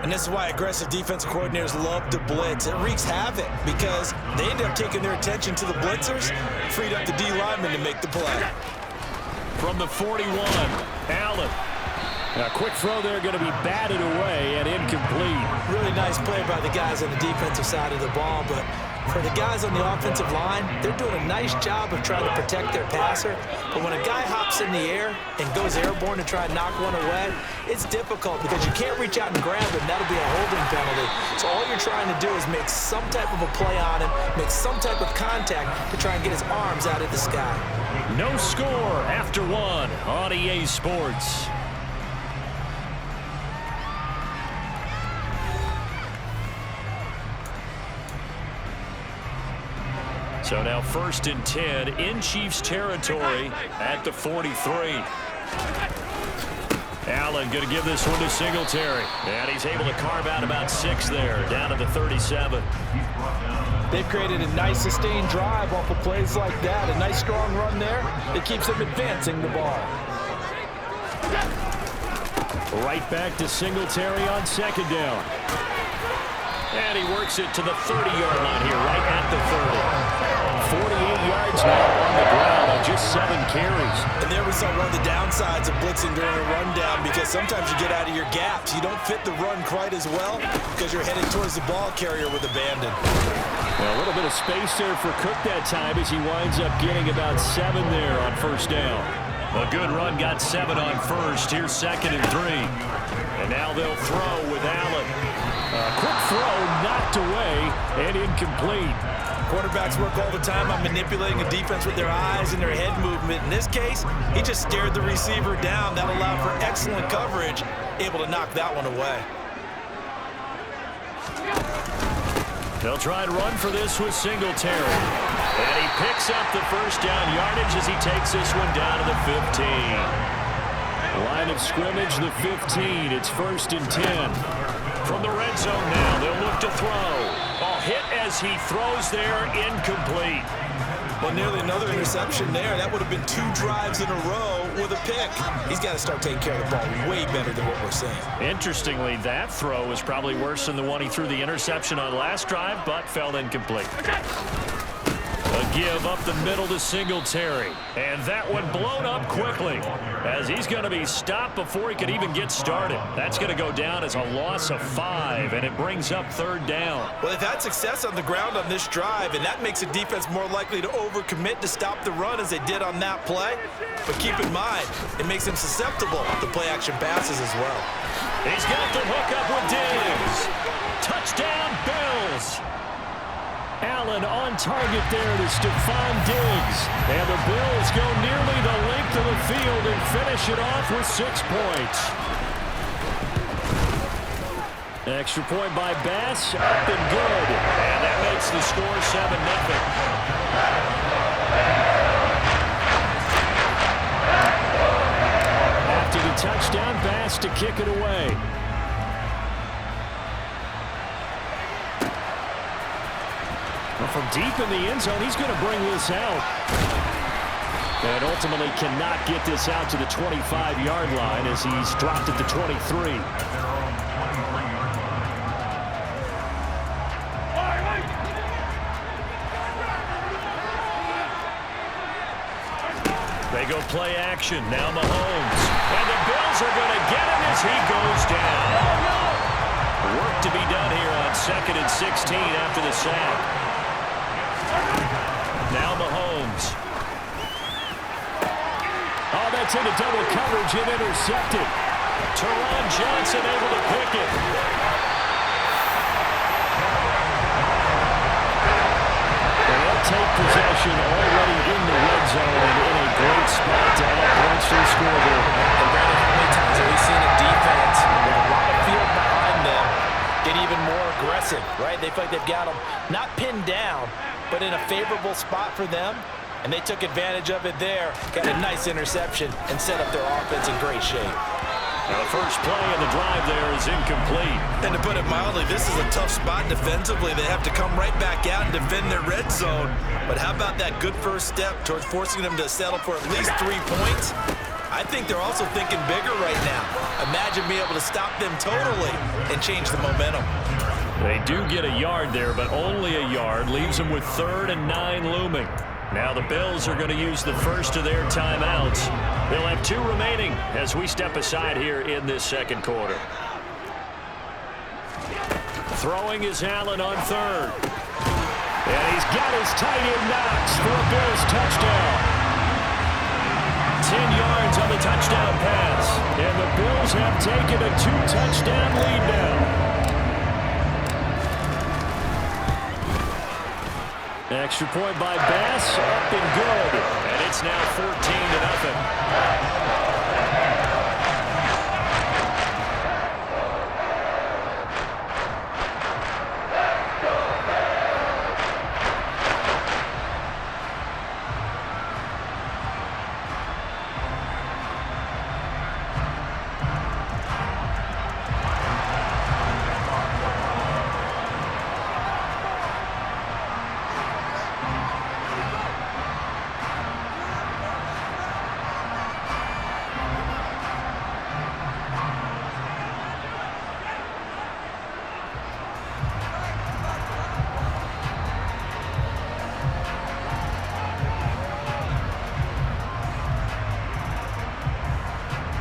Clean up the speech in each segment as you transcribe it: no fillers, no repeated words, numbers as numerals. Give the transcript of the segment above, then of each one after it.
And this is why aggressive defensive coordinators love to blitz. It wreaks havoc because they end up taking their attention to the blitzers, freed up the D lineman to make the play. From the 41, Allen. A quick throw there going to be batted away and incomplete. Really nice play by the guys on the defensive side of the ball, but for the guys on the offensive line, they're doing a nice job of trying to protect their passer. But when a guy hops in the air and goes airborne to try and knock one away, it's difficult because you can't reach out and grab him. That'll be a holding penalty. So all you're trying to do is make some type of a play on him, make some type of contact to try and get his arms out of the sky. No score after one on EA Sports. So now 1st and 10 in Chiefs territory at the 43. Allen going to give this one to Singletary. And he's able to carve out about 6 there, down to the 37. They've created a nice sustained drive off of plays like that. A nice strong run there that keeps them advancing the ball. Right back to Singletary on 2nd down. And he works it to the 30-yard line here, right at the 30. 48 yards now on the ground on just 7 carries. And there we saw one of the downsides of blitzing during a rundown because sometimes you get out of your gaps. You don't fit the run quite as well because you're headed towards the ball carrier with abandon. Well, a little bit of space there for Cook that time as he winds up getting about 7 there on 1st down. A good run got 7 on 1st. Here's 2nd and 3. And now they'll throw with Allen. Quick throw knocked away and incomplete. Quarterbacks work all the time on manipulating a defense with their eyes and their head movement. In this case, he just stared the receiver down. That allowed for excellent coverage, able to knock that one away. They'll try and run for this with Singletary. And he picks up the 1st down yardage as he takes this one down to the 15. Line of scrimmage, the 15. It's 1st and 10. From the red zone now, they'll look to throw. Ball hit as he throws there, incomplete. Well, nearly another interception there. That would have been 2 drives in a row with a pick. He's got to start taking care of the ball way better than what we're seeing. Interestingly, that throw was probably worse than the one he threw the interception on last drive, but fell incomplete. A give up the middle to Singletary. And that one blown up quickly as he's going to be stopped before he could even get started. That's going to go down as a loss of 5, and it brings up 3rd down. Well, they've had success on the ground on this drive, and that makes a defense more likely to overcommit to stop the run as they did on that play. But keep in mind, it makes them susceptible to play-action passes as well. He's got the hook up with Diggs. Touchdown, Bills. Allen on target there to Stephon Diggs. And the Bills go nearly the length of the field and finish it off with 6 points. Extra point by Bass, up and good. And that makes the score 7-0. After the touchdown, Bass to kick it away. From deep in the end zone, he's going to bring this out. And ultimately cannot get this out to the 25-yard line as he's dropped at the 23. They go play action. Now Mahomes. And the Bills are going to get him as he goes down. Work to be done here on 2nd and 16 after the sack. Now Mahomes. Oh, that's into double coverage and intercepted. Teron Johnson able to pick it. And they'll take possession already in the red zone and in a great spot to add points to the scoreboard. And Brandon, how many times have we seen a defense with a lot of field behind them get even more aggressive, right? They feel like they've got them not pinned down, but in a favorable spot for them, and they took advantage of it there, got a nice interception, and set up their offense in great shape. Now the first play of the drive there is incomplete. And to put it mildly, this is a tough spot defensively. They have to come right back out and defend their red zone. But how about that good first step towards forcing them to settle for at least 3 points? I think they're also thinking bigger right now. Imagine being able to stop them totally and change the momentum. They do get a yard there, but only a yard. Leaves them with 3rd and 9 looming. Now the Bills are going to use the first of their timeouts. They'll have 2 remaining as we step aside here in this second quarter. Throwing is Allen on 3rd. And he's got his tight end Knox for a Bills touchdown. 10 yards on the touchdown pass. And the Bills have taken a 2-touchdown lead now. Extra point by Bass, up and good. And it's now 14-0.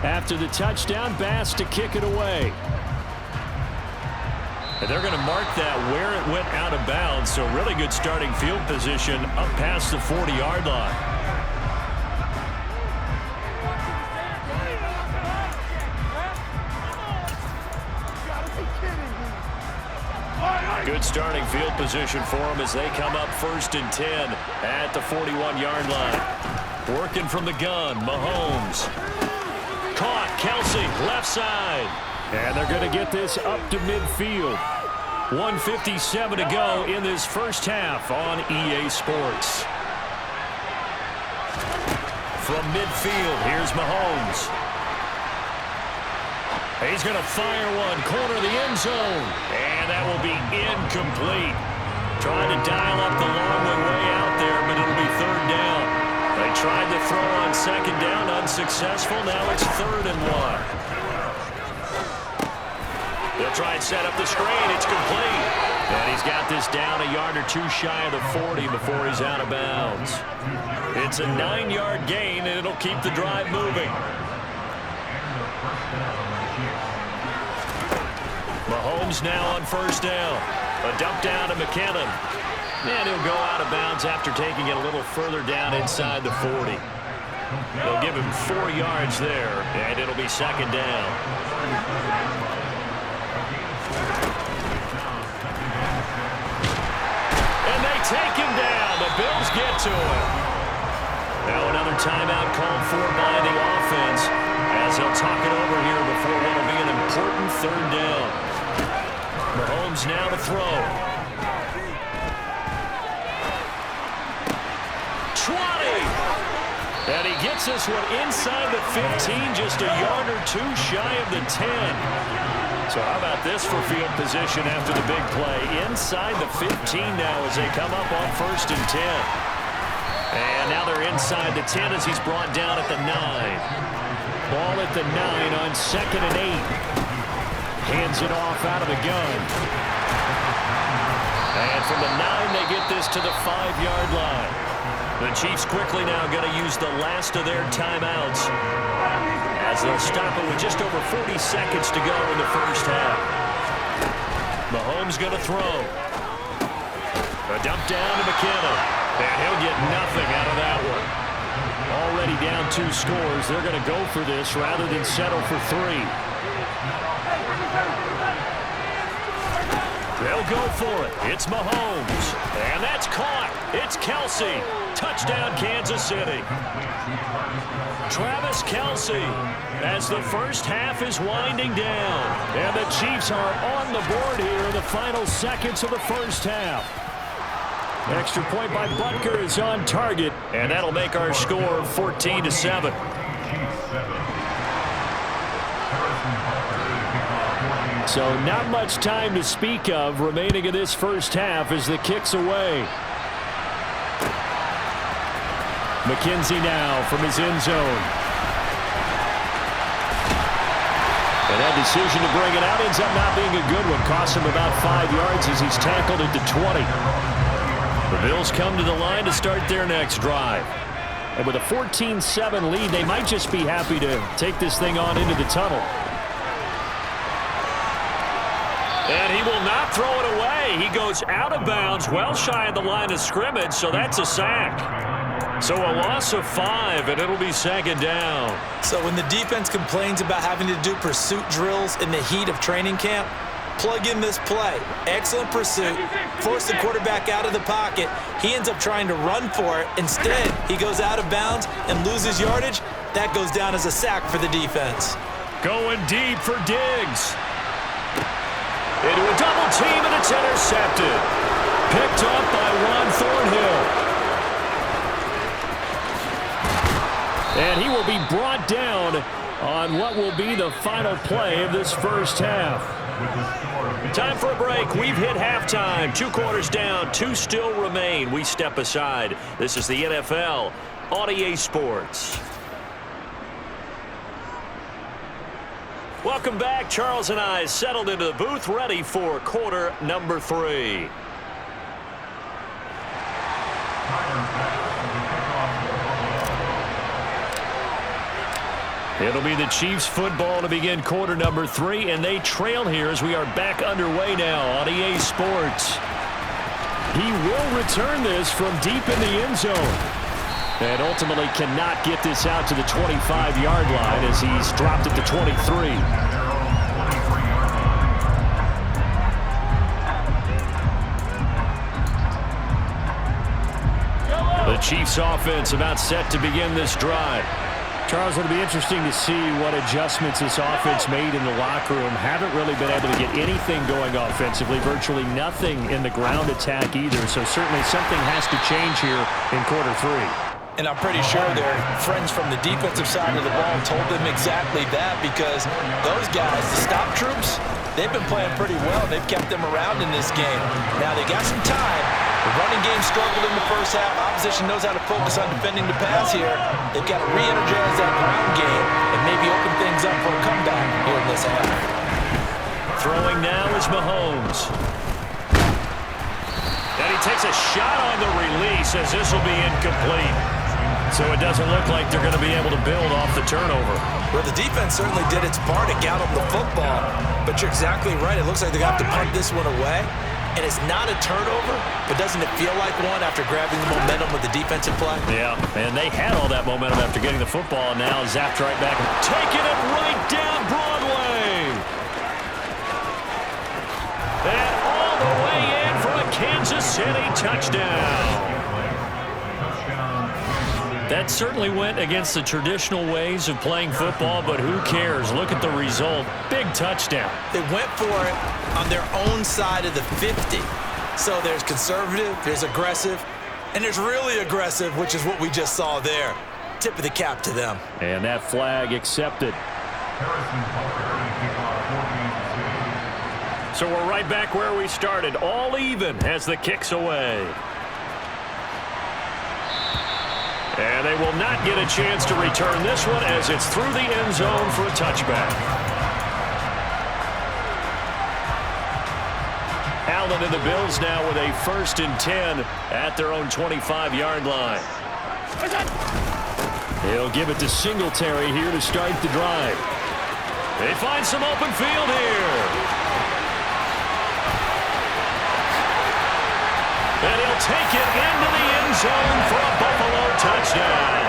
After the touchdown, Bass to kick it away. And they're going to mark that where it went out of bounds, so really good starting field position up past the 40-yard line. Good starting field position for them as they come up 1st and 10 at the 41-yard line. Working from the gun, Mahomes. Caught, Kelsey, left side. And they're going to get this up to midfield. 1:57 to go in this first half on EA Sports. From midfield, here's Mahomes. He's going to fire one, corner of the end zone. And that will be incomplete. Trying to dial up the long way out there, but it'll be 3rd down. They tried to throw on 2nd down, unsuccessful. Now it's 3rd and 1. They'll try and set up the screen. It's complete. And he's got this down a yard or 2 shy of the 40 before he's out of bounds. It's a 9-yard gain, and it'll keep the drive moving. Mahomes now on 1st down. A dump down to McKinnon. And he'll go out of bounds after taking it a little further down inside the 40. They'll give him 4 yards there, and it'll be 2nd down. And they take him down. The Bills get to him. Now another timeout called for by the offense as they'll talk it over here before what will be an important 3rd down. Mahomes now to throw. 20. And he gets this one inside the 15, just a yard or 2 shy of the 10. So how about this for field position after the big play? Inside the 15 now as they come up on 1st and 10. And now they're inside the 10 as he's brought down at the 9. Ball at the 9 on 2nd and 8. Hands it off out of the gun. And from the 9, they get this to the 5-yard line. The Chiefs quickly now going to use the last of their timeouts as they'll stop it with just over 40 seconds to go in the first half. Mahomes going to throw. A dump down to McKinnon. And he'll get nothing out of that one. Already down 2 scores. They're going to go for this rather than settle for 3. They'll go for it. It's Mahomes. And that's caught. It's Kelsey. Touchdown, Kansas City. Travis Kelsey as the first half is winding down. And the Chiefs are on the board here in the final seconds of the first half. Extra point by Butker is on target. And that'll make our score 14-7. So not much time to speak of remaining in this first half as the kick's away. McKenzie now from his end zone. And that decision to bring it out ends up not being a good one. Cost him about 5 yards as he's tackled at the 20. The Bills come to the line to start their next drive. And with a 14-7 lead, they might just be happy to take this thing on into the tunnel. And he will not throw it away. He goes out of bounds, well shy of the line of scrimmage, so that's a sack. So a loss of 5, and it'll be second down. So when the defense complains about having to do pursuit drills in the heat of training camp, plug in this play. Excellent pursuit. Force the quarterback out of the pocket. He ends up trying to run for it. Instead, he goes out of bounds and loses yardage. That goes down as a sack for the defense. Going deep for Diggs. Into a double team, and it's intercepted. Picked up by Ron Thornhill. And he will be brought down on what will be the final play of this first half. Time for a break. We've hit halftime. 2 quarters down, 2 still remain. We step aside. This is the NFL on EA Sports. Welcome back. Charles and I settled into the booth, ready for quarter number 3. It'll be the Chiefs football to begin quarter number 3, and they trail here as we are back underway now on EA Sports. He will return this from deep in the end zone. And ultimately cannot get this out to the 25-yard line as he's dropped at the 23. The Chiefs offense about set to begin this drive. Charles, it'll be interesting to see what adjustments this offense made in the locker room. Haven't really been able to get anything going offensively, virtually nothing in the ground attack either. So certainly something has to change here in quarter 3. And I'm pretty sure their friends from the defensive side of the ball told them exactly that, because those guys, the stop troops, they've been playing pretty well. They've kept them around in this game. Now they got some time. The running game struggled in the first half. Opposition knows how to focus on defending the pass here. They've got to re-energize that ground game and maybe open things up for a comeback here in this half. Throwing now is Mahomes. And he takes a shot on the release as this will be incomplete. So it doesn't look like they're going to be able to build off the turnover. Well, the defense certainly did its part to gallop the football. But you're exactly right. It looks like they're going to have to punt this one away. And it's not a turnover, but doesn't it feel like one after grabbing the momentum with the defensive play? Yeah, and they had all that momentum after getting the football, and now zapped right back. Taking it right down Broadway. And all the way in for a Kansas City touchdown. That certainly went against the traditional ways of playing football, but who cares? Look at the result. Big touchdown. They went for it on their own side of the 50. So there's conservative, there's aggressive, and there's really aggressive, which is what we just saw there. Tip of the cap to them. And that flag accepted. So we're right back where we started, all even as the kick's away. And they will not get a chance to return this one as it's through the end zone for a touchback. Allen and the Bills now with a 1st and 10 at their own 25-yard line. He'll give it to Singletary here to start the drive. They find some open field here. And he'll take it into the end zone for a Buffalo touchdown.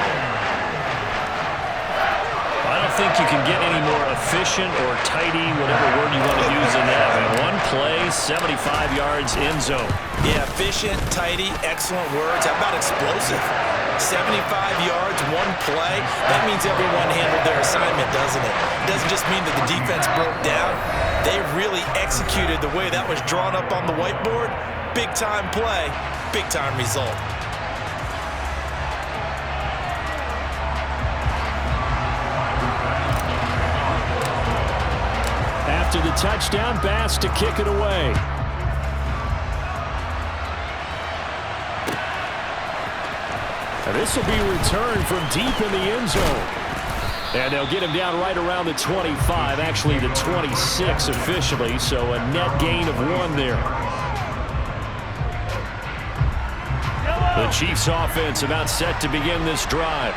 I don't think you can get any more efficient or tidy, whatever word you want to use in that. One play, 75 yards, end zone. Yeah, efficient, tidy, excellent words. How about explosive? 75 yards, one play. That means everyone handled their assignment, doesn't it? It doesn't just mean that the defense broke down. They really executed the way that was drawn up on the whiteboard. Big-time play, big-time result. After the touchdown, Bass to kick it away. And this will be returned from deep in the end zone. And they'll get him down right around the 25, actually the 26 officially, so a net gain of 1 there. The Chiefs offense about set to begin this drive.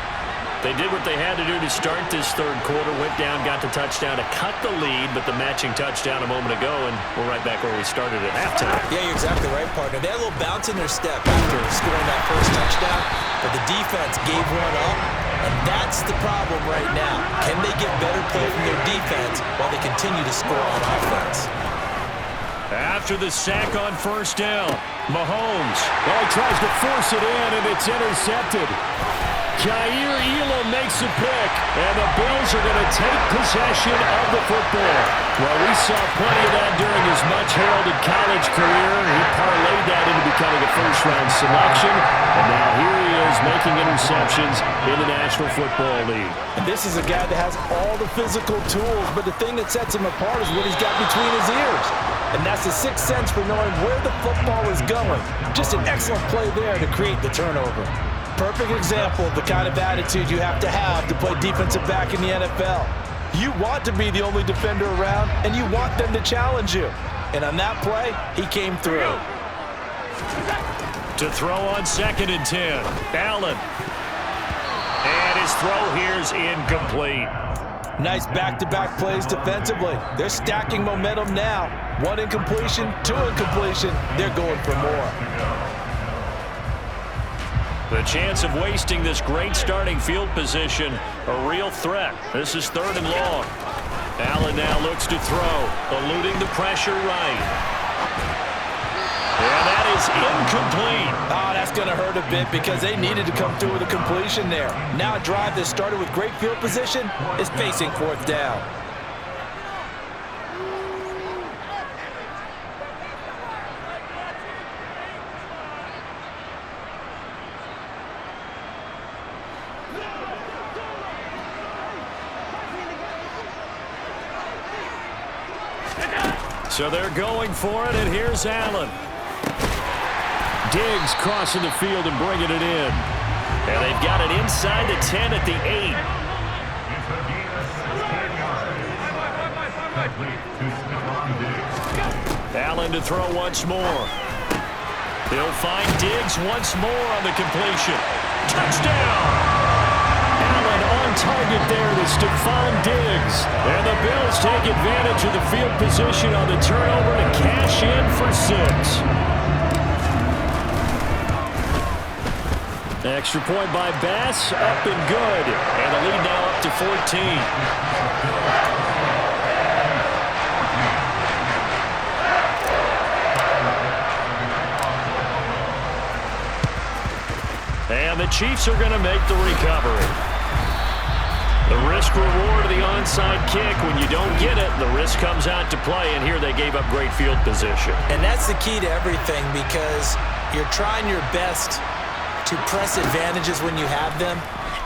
They did what they had to do to start this third quarter, went down, got the touchdown to cut the lead, but the matching touchdown a moment ago, and we're right back where we started at halftime. Yeah, you're exactly right, partner. They had a little bounce in their step after scoring that first touchdown, but the defense gave one up, and that's the problem right now. Can they get better play from their defense while they continue to score on offense? After the sack on first down, Mahomes. Well, he tries to force it in, and it's intercepted. Jair Elam makes a pick, and the Bills are going to take possession of the football. Well, we saw plenty of that during his much-heralded college career. He parlayed that into becoming a first-round selection, and now here he is making interceptions in the National Football League. And this is a guy that has all the physical tools, but the thing that sets him apart is what he's got between his ears. And that's the sixth sense for knowing where the football is going. Just an excellent play there to create the turnover. Perfect example of the kind of attitude you have to play defensive back in the NFL. You want to be the only defender around, and you want them to challenge you. And on that play, he came through. To throw on 2nd and 10, Allen. And his throw here's incomplete. Nice back-to-back plays defensively. They're stacking momentum now. 1 incompletion, 2 incompletion. They're going for more. The chance of wasting this great starting field position, a real threat. This is 3rd and long. Allen now looks to throw, eluding the pressure right. And that is incomplete. Oh, that's going to hurt a bit because they needed to come through with a completion there. Now a drive that started with great field position is facing 4th down. So they're going for it, and here's Allen. Diggs crossing the field and bringing it in. And they've got it inside the 10 at the 8. Allen to throw once more. They'll find Diggs once more on the completion. Touchdown! Allen on target there to Stephon Diggs. And the Bills take advantage of the field position on the turnover to cash in for 6. Extra point by Bass, up and good. And the lead now up to 14. And the Chiefs are going to make the recovery. The risk-reward of the onside kick, when you don't get it, the risk comes out to play, and here they gave up great field position. And that's the key to everything because you're trying your best to press advantages when you have them,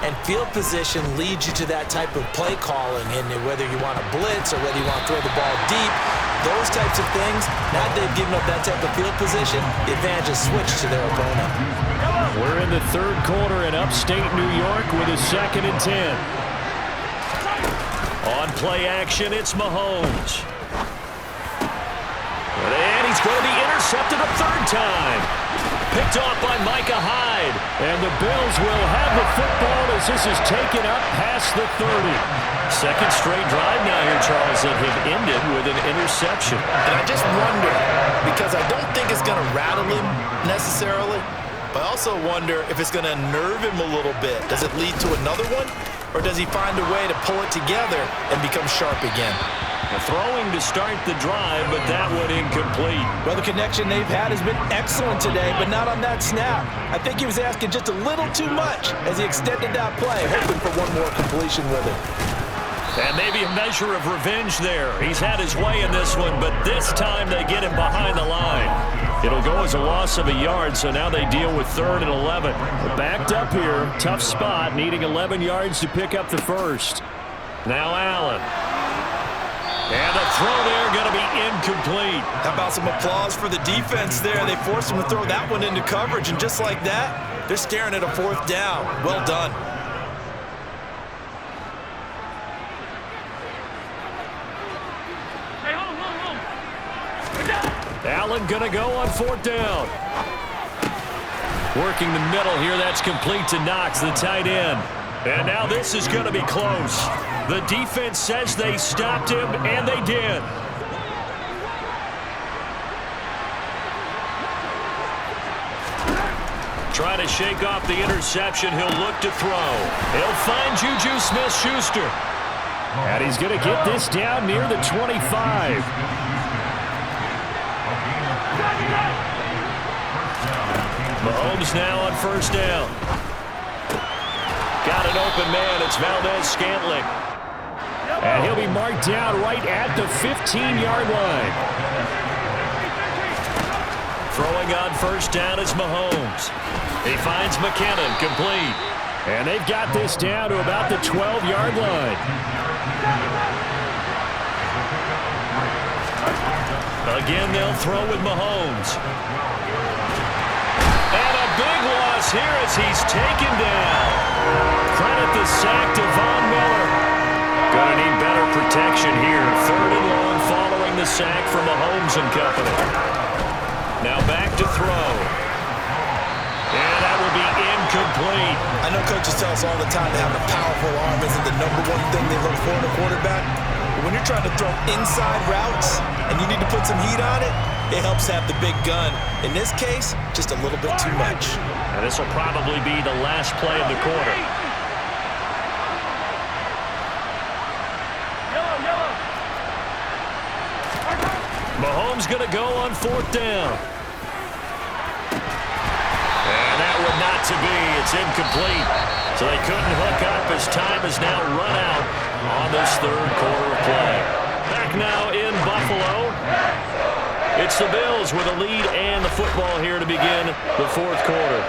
and field position leads you to that type of play calling, and whether you want to blitz or whether you want to throw the ball deep, those types of things, now that they've given up that type of field position, the advantage is switched to their opponent. We're in the 3rd quarter in upstate New York with a 2nd and 10. On play action, it's Mahomes. And he's going to be intercepted a 3rd time. Picked off by Micah Hyde. And the Bills will have the football as this is taken up past the 30. 2nd straight drive now here, Charles, that have ended with an interception. And I just wonder, because I don't think it's going to rattle him necessarily, but I also wonder if it's going to nerve him a little bit. Does it lead to another one? Or does he find a way to pull it together and become sharp again? Throwing to start the drive, but that one incomplete. Well, the connection they've had has been excellent today, but not on that snap. I think he was asking just a little too much as he extended that play, hoping for one more completion with it. And maybe a measure of revenge there. He's had his way in this one, but this time they get him behind the line. It'll go as a loss of a yard, so now they deal with 3rd and 11. They're backed up here, tough spot, needing 11 yards to pick up the 1st. Now Allen. And the throw there going to be incomplete. How about some applause for the defense there? They forced him to throw that one into coverage, and just like that, they're staring at a 4th down. Well done. Allen going to go on 4th down. Working the middle here. That's complete to Knox, the tight end. And now this is going to be close. The defense says they stopped him, and they did. Trying to shake off the interception. He'll look to throw. He'll find Juju Smith-Schuster. And he's going to get this down near the 25. Mahomes now on 1st down. Got an open man. It's Valdez-Scantling. And he'll be marked down right at the 15-yard line. Throwing on 1st down is Mahomes. He finds McKinnon, complete. And they've got this down to about the 12-yard line. Again, they'll throw with Mahomes. And a big loss here as he's taken down. Credit the sack to Von Miller. Gonna need better protection here. 3rd and long following the sack from Mahomes and company. Now back to throw. And that will be incomplete. I know coaches tell us all the time that having a powerful arm isn't the #1 thing they look for in a quarterback. But when you're trying to throw inside routes and you need to put some heat on it, it helps have the big gun. In this case, just a little bit too much. And this will probably be the last play of the quarter. Mahomes going to go on 4th down. And that would not to be. It's incomplete. So they couldn't hook up as time has now run out on this 3rd quarter of play. Back now in Buffalo. It's the Bills with a lead and the football here to begin the 4th quarter.